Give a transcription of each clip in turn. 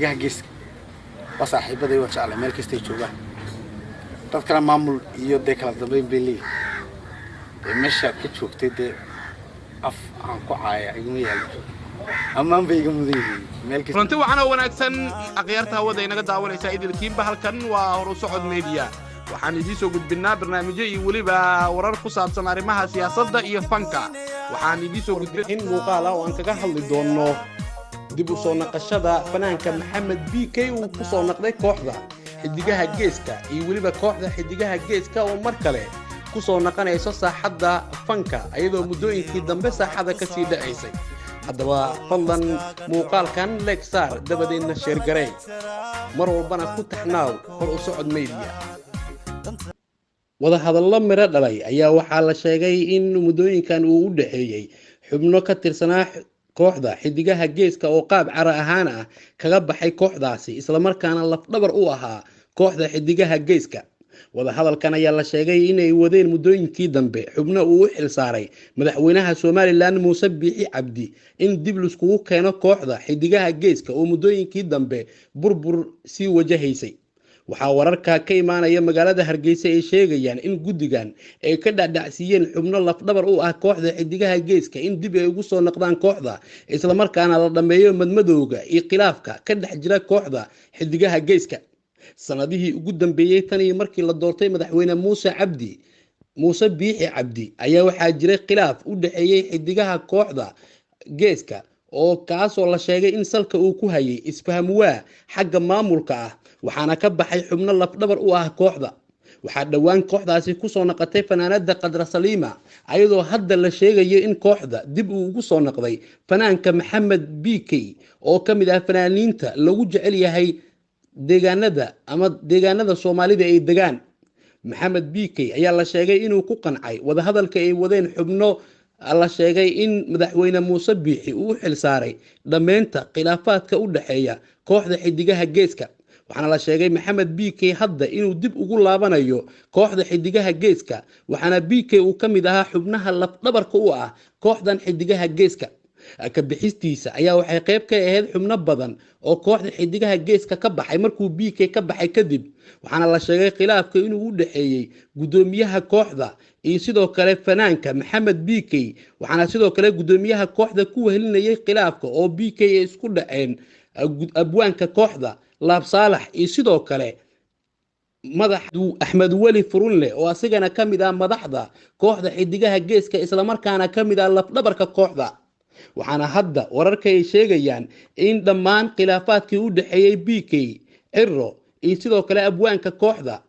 جهجس وصاحب بدي وتشعل ملك استيجوبه تذكر معمول يوديك على الضبين بيلي مشى كتشوف تدي عن قعاية يقومي أمام بيجمدين ملك runtii waxaan oo wanaagsan aqyaarta hawada inaga daawanaysa idilkiinba halkan waa horu socod media waxaan idin soo gudbinaa barnaamijyo iyo waliba warar ku saabsan arrimaha siyaasadda iyo fanka waxaan idin soo gudbin muuqaal oo aan kaga hadli doono dib u soo naqashada fanaanka Maxamed BK uu ku soo naqday kooxda xidigaha geeska iyo waliba kooxda xidigaha geeska oo mar kale ku soo naqanayso saaxadda fanka ayadoo muddooyinkii dambe saaxada ka sii dhacaysay haddaba fadlan muuqaalkan lexar dabadeedna sheer garay mar walbana ku taxnaaw hor u socod media wada hadallo miro dhalay ayaa waxaa la sheegay in muddooyinkan uu u dhaxeeyay xubno ka tirsanaa kooxda xidigaha geeska oo qaab cara ahaan ah kaga baxay kooxdaasi isla markaana laf dhabar u ahaa kooxda xidigaha geeska wada hadalkan ayaa la sheegay inay wadeen muddooyinkii dambe xubno uu u xil saaray madaxweynaha Soomaaliland Muuse Biixi Cabdi in dib liskugu keeno kooxda xidigaha geeska oo muddooyinkii dambe burbur sii wajahaysay waxaa wararka ka imaanaya magaalada Hargeysa ay sheegayaan in guddigan ay ka dhacdhacsiiyeen xubno laf dhabar u ah kooxda xidigaha geeska in dib ay ugu soo noqdaan kooxda isla markaana la dhameeyo madmadowga iyo khilaafka ka dhex jira kooxda xidigaha geeska sanadihii ugu dambeeyay tan iyo markii la doortay madaxweyne Muuse Biixi Cabdi ayaa waxaa jiray khilaaf u dhaxeeyay xidigaha kooxda geeska oo kaasoo la sheegay in salka uu ku hayay isfaham waa xagga maamulka ah waxaana ka baxay xubno laf dhabar u ah kooxda waxaa dhawaan kooxdaasi ku soo noqotay fanaanada Qadra Saliima ayadoo hadda la sheegayo in kooxda dib uu ugu soo noqday fanaanka Maxamed BK oo kamid ah fanaaniinta lagu jecel yahay deegaanada Soomaalida ay degaan Maxamed BK ayaa la sheegay inuu ku qancay wada hadalka ay wadeen xubno la sheegay in madaxweyne Muuse Biixi uu xil saaray dhameynta khilaafaadka u dhaxeeya kooxda xidigaha geeska waxaana la sheegay Maxamed BK hadda inuu dib ugu laabanayo kooxda xidigaha geeska waxaana BK uu kamid ahaa xubnaha laf dhabarka u ah kooxdan xidigaha geeska ka bixistiisa ayaa waxay qayb ka ahayd xubno badan oo kooxda xidigaha geeska ka baxay markuu BK ka baxay kadib waxaana la sheegay khilaafka inuu u dhaxeeyay gudoomiyaha kooxda iyo sidoo kale fanaanka Maxamed BK waxaana sidoo kale gudoomiyaha kooxda ku wehelinayay khilaafka oo BK ay isku dhaceen abwaanka kooxda Laab Saalax iyo sidoo kale madaxdu Axmed Wali Furunle oo asigana kamid ah madaxda kooxda xidigaha geeska isla markaana kamid ah laf dhabarka kooxda waxaana hadda wararka ay sheegayaan in dhammaan khilaafaadkii u dhaxeeyay BK Cirro iyo sidoo kale abwaanka kooxda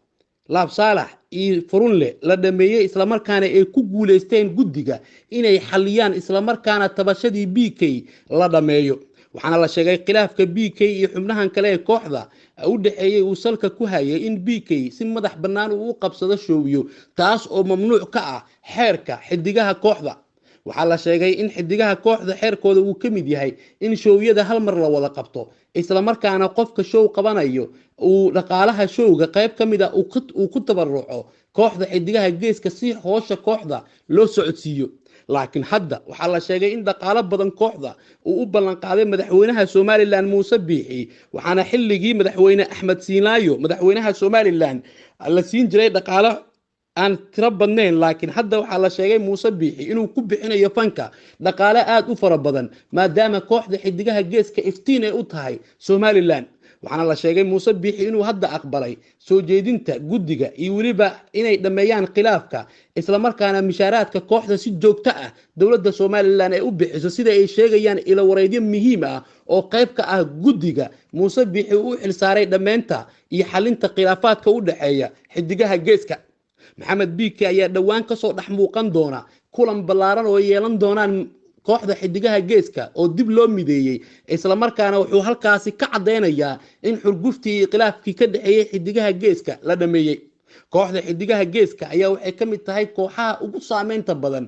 Laab Saalax iyo Furunle la dhameeyay isla markaana ay ku guuleysteen guddiga inay xaliyaan isla markaana tabashadii BK la dhameeyo waxaana la sheegay khilaafka BK iyo xubnahan kale ee kooxda u dhaxeeyay uu salka ku hayay in BK si madax bannaan uu qabsado showyo taas oo mamnuuc ka ah xeerka xidigaha kooxda waxaa la sheegay in xidigaha kooxda xeerkooda uu ka mid yahay in showyada hal mar la wada qabto isla markaana qofka show qabanayo uu dhaqaalaha showga qayb kamid ah uu ku tabaruco kooxda xidigaha geeska si hoosha kooxda loo socodsiiyo laakiin hadda waxaa la sheegay in dhaqaale badan kooxda uu u ballan qaaday madaxweynaha Soomaaliland Muuse Biixi waxaana xilligii madaxweyne Axmed Siinaayo madaxweynaha Soomaaliland la siin jiray dhaqaale aan tiro badnayn laakiin hadda waxaa la sheegay Muuse Biixi inuu ku bixinayo fanka dhaqaale aad u fara badan maadaama kooxda xidigaha geeska iftiin ay u tahay Soomaaliland waxaana la sheegay Muuse Biixi inuu hadda aqbalay soo jeedinta guddiga iyo waliba inay dhameeyaan khilaafka isla markaana mishaaraadka kooxda si joogto ah dawladda Soomaaliland ay u bixiso sida ay sheegayaan ila wareedyo muhiim ah oo qayb ka ah guddiga Muuse Biixi uu xil saaray dhameynta iyo xalinta khilaafaadka u dhaxeeya xidigaha geeska Maxamed BK ayaa dhawaan ka soo dhex muuqan doona kulan ballaaran oo yeelan doonaan kooxda xidigaha geeska oo dib loo mideeyay isla markaana wuxuu halkaasi ka cadeynayaa in xurguftii khilaafkii ka dhaxeeyay xidigaha geeska la dhameeyay kooxda xidigaha geeska ayaa waxay ka mid tahay kooxaha ugu saameynta badan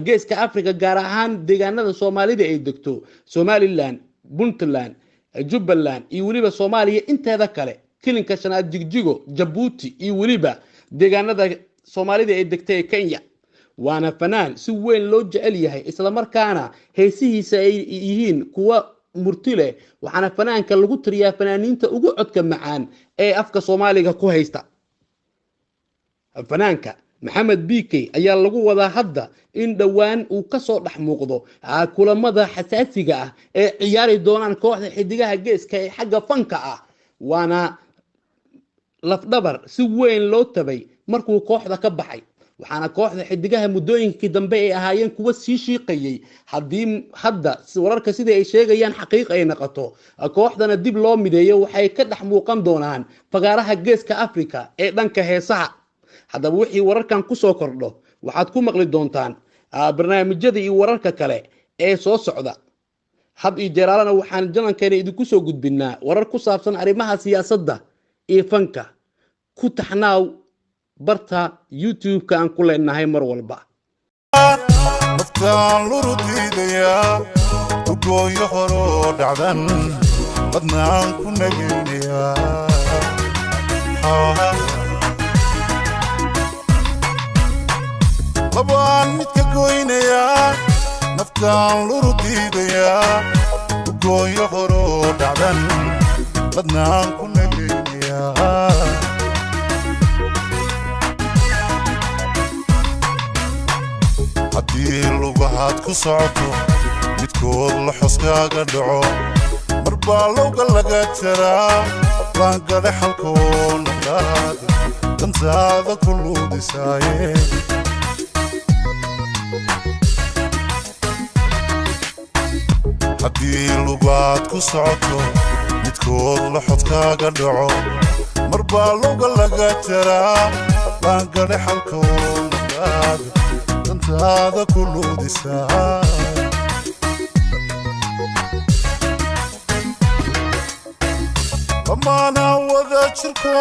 geeska Afrika gaar ahaan deegaanada Soomaalida ay degto Somaliland Puntland Jubbaland iyo waliba Soomaaliya inteeda kale kilinka shanaad Jigjigo Djibouti iyo waliba deegaanada Soomaalida ay degtay Kenya waana fanaan si weyn loo jecel yahay isla markaana heesihiisa ay yihiin kuwa murti leh waxaana fanaanka lagu tiriyaa fanaaniinta ugu codka macaan ee afka Soomaaliga ku haysta fanaanka Maxamed Bikey ayaa lagu wadaa hadda in dhawaan uu ka soo dhax muuqdo kulamada xasaasiga ah ee ciyaari doonaan kooxda xidigaha geeska ee xagga fanka ah waana lafdhabar si weyn loo tabay markuu kooxda ka baxay waxaana kooxda xidigaha muddooyinkii dambe ay ahaayeen kuwa sii shiiqayay hadii hadda wararka sida ay sheegayaan xaqiiq ay noqoto kooxdana dib loo mideeyo waxay ka dhax muuqan doonaan fagaaraha geeska Afrika ee dhanka heesaha haddaba wixii wararkan ku soo kordho waxaad ku maqli doontaan barnaamijyada iyo wararka kale ee soo socda had iyo jeeraalana waxaan jalankeena idinku soo gudbinaa warar ku saabsan arrimaha siyaasadda iyo fanka ku taxnaaw barta YouTube-ka aan ku leenahay mar walba naftaan lurudidaya ugooyo horo dhacdan badnaan ku nageynaya labaan midka goynaya naftaan lurudidaya ugooyo horo dhacdan badnaan ku nageynaya haddii lugahaad ku socoto midkood la xoskaaga dhaco marbaa lowga laga jaraa laangada xalkoo naftaada dantaada ku luudisaaye haddii lugaad ku socoto midkood la xoskaaga dhaco marbaa lowga laga jaraa laangada xalkoo naftaada هذا كله دساء أما أنا وذا شركو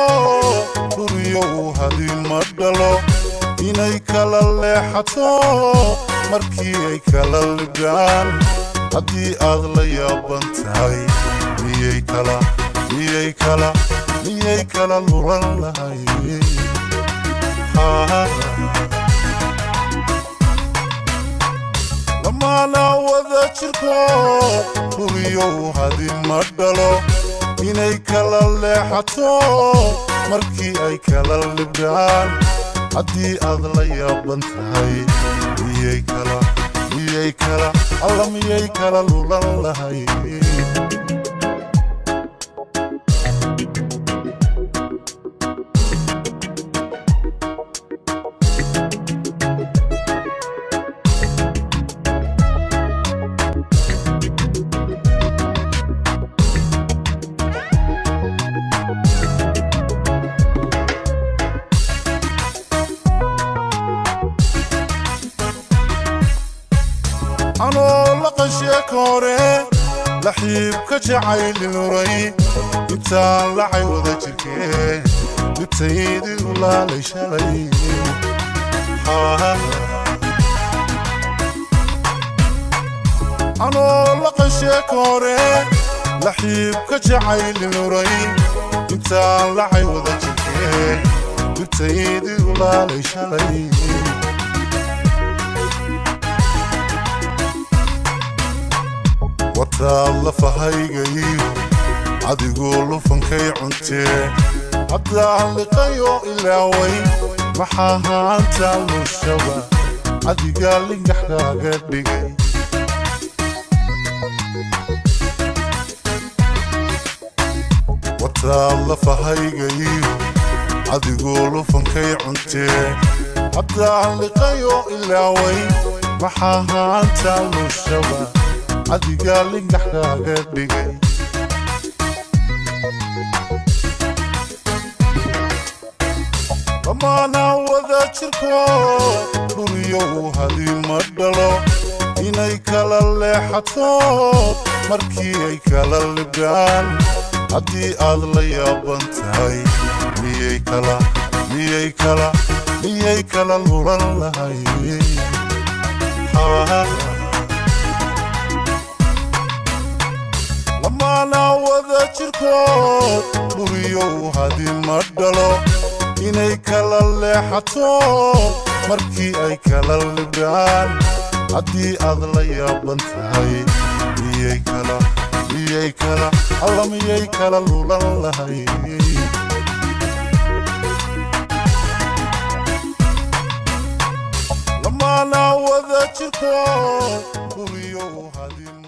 دوريو هذي مدلو إني كلا اللي حتو مركي كلا اللبان هذي أغلى يا بنتاي ميي كلا لوران لهاي لما أنا وذا شركو دوريو هذي مدلو إني كلا اللي حتو مركي أي كلا اللبان هذي أغلى يا بنتاي ميي كلا الله ميي كلا لولان لهاي أنا لقشيك هوري لحيبك جعيل نوري إنتان لحي وذا جركي بتسيدي ولا ليش علي أنا لقشيك هوري لحيبك جعيل نوري إنتان لحي وذا جركي بتسيدي ولا ليش علي وطال فهيغيو عدي قولو فنكي عنتي عدى لقيو إلاوي محاها انتالو الشبا عدي قال لي نحقا قدقي وطال فهيغيو عدي قولو فنكي عنتي عدى لقيو إلاوي محاها انتالو الشبا عدي قال لي نحكا قدقي لما أنا وذا شركو دوريو هذي مدلو إني كلا اللي حتو مركي أي كلا اللبان عدي أغلى يا بنتاي ميي كلا لوران لهاي لما أنا وذا شركو دوريو هذي مدلو إني كلا اللي حتو مركي أي كلا اللبان عدي أغلى يا بنتاي ميي miyay kala lulan lahay lamaana wada jirkood guriyo hadin